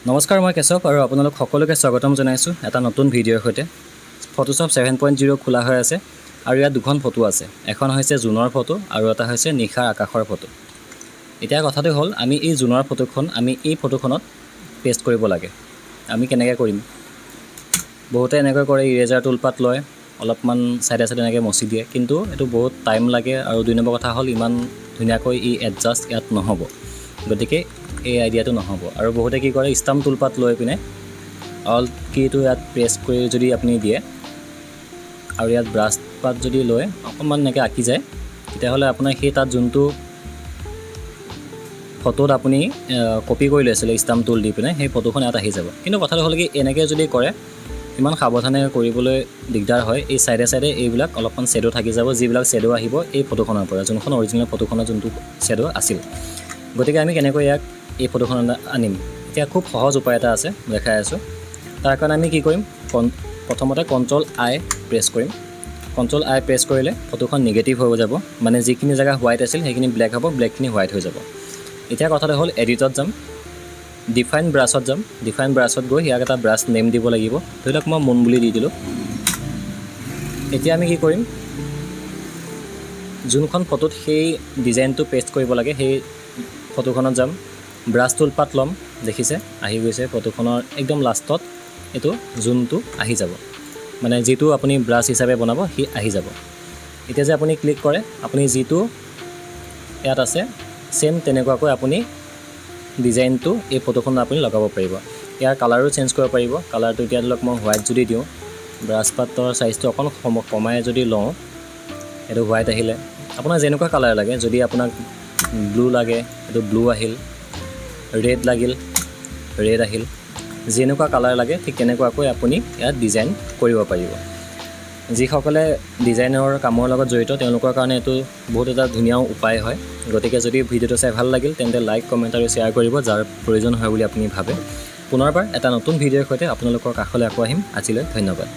নমস্কাৰ, মই কেশৱ আৰু আপোনালোক সকলোকে স্বাগতম জনাইছোঁ এটা নতুন ভিডিঅ'ৰ সৈতে। ফটোশ্বপ 7.0 খোলা হৈ আছে আৰু ইয়াত দুখন ফটো আছে। এখন হৈছে জুনৰ ফটো আৰু এটা হৈছে নিশাৰ আকাশৰ ফটো। এতিয়া কথাটো হ'ল আমি এই জুনৰ ফটোখন এই ফটোখনত পেষ্ট কৰিব লাগে। আমি কেনেকৈ কৰিম? বহুতে এনেকৈ কৰে, ইৰেজাৰ টুলপাত লয়, অলপমান চাইডে চাইডে এনেকৈ মচি দিয়ে, কিন্তু এইটো বহুত টাইম লাগে আৰু 2 নম্বৰ কথা হ'ল ইমান ধুনীয়াকৈ এডজাষ্ট ইয়াত নহ'ব। গতিকে এই আইডিয়াটো নহ'ব। আৰু বহুতে কি কৰে, ষ্টাম্প টুলপাত লৈ পিনে অল কিটো ইয়াত প্ৰেছ কৰি যদি আপুনি দিয়ে আৰু ইয়াত ব্ৰাছ পাত যদি লৈ অকণমান এনেকৈ আঁকি যায়, তেতিয়াহ'লে আপোনাৰ সেই তাত যোনটো ফটোত আপুনি কপি কৰি লৈছিলে ষ্টাম্প টুল দি পিনে, সেই ফটোখন ইয়াত আহি যাব। কিন্তু কথাটো হ'ল কি, এনেকৈ যদি কৰে ইমান সাৱধানে কৰিবলৈ দিগদাৰ হয়। এই চাইডে চাইডে এইবিলাক অলপমান শ্বেডো থাকি যাব, যিবিলাক শ্বেডো আহিব এই ফটোখনৰ পৰা, যোনখন অৰিজিনেল ফটোখনৰ যোনটো শ্বেডো আছিল। গতিকে আমি কেনেকৈ ইয়াক এই ফটোখনত আনিম? এতিয়া খুব সহজ উপায় এটা আছে, দেখাই আছোঁ। তাৰ কাৰণে আমি কি কৰিম, প্ৰথমতে Ctrl+I প্ৰেছ কৰিম। Ctrl+I প্ৰেছ কৰিলে ফটোখন নিগেটিভ হৈ যাব, মানে যিখিনি জেগা হোৱাইট আছিল সেইখিনি ব্লেক হ'ব, ব্লেকখিনি হোৱাইট হৈ যাব। এতিয়া কথাটো হ'ল এডিটত যাম, ডিফাইন ব্ৰাছত যাম। ডিফাইন ব্ৰাছত গৈ ইয়াক এটা ব্ৰাছ নেম দিব লাগিব। ধৰি লওক মই মুন বুলি দি দিলোঁ। এতিয়া আমি কি কৰিম, যোনখন ফটোত সেই ডিজাইনটো পেষ্ট কৰিব লাগে সেই ফটোখনত যাম, ব্ৰাছ টুলপাত ল'ম। দেখিছে আহি গৈছে ফটোখনৰ একদম লাষ্টত এইটো জোনটো আহি যাব, মানে যিটো আপুনি ব্ৰাছ হিচাপে বনাব সি আহি যাব। এতিয়া যে আপুনি ক্লিক কৰে, আপুনি যিটো ইয়াত আছে ছেম তেনেকুৱাকৈ আপুনি ডিজাইনটো এই ফটোখনত আপুনি লগাব পাৰিব। ইয়াৰ কালাৰো চেঞ্জ কৰিব পাৰিব। কালাৰটো এতিয়া ধৰি লওক মই হোৱাইট যদি দিওঁ, ব্ৰাছ পাতৰ চাইজটো অকণ কমাই যদি লওঁ, এইটো হোৱাইট আহিলে। আপোনাৰ যেনেকুৱা কালাৰ লাগে, যদি আপোনাক ব্লু লাগে এইটো ব্লু আহিল, ৰেড লাগিল ৰেড আহিল, যেনেকুৱা কালাৰ লাগে ঠিক তেনেকুৱাকৈ আপুনি ইয়াত ডিজাইন কৰিব পাৰিব। যিসকলে ডিজাইনৰ কামৰ লগত জড়িত তেওঁলোকৰ কাৰণে এইটো বহুত এটা ধুনীয়া উপায় হয়। গতিকে যদি ভিডিঅ'টো চাই ভাল লাগিল তেন্তে লাইক, কমেণ্ট আৰু শ্বেয়াৰ কৰিব, যাৰ প্ৰয়োজন হয় বুলি আপুনি ভাবে। পুনৰবাৰ এটা নতুন ভিডিঅ'ৰ সৈতে আপোনালোকৰ কাষলৈ আকৌ আহিম। আজিলৈ ধন্যবাদ।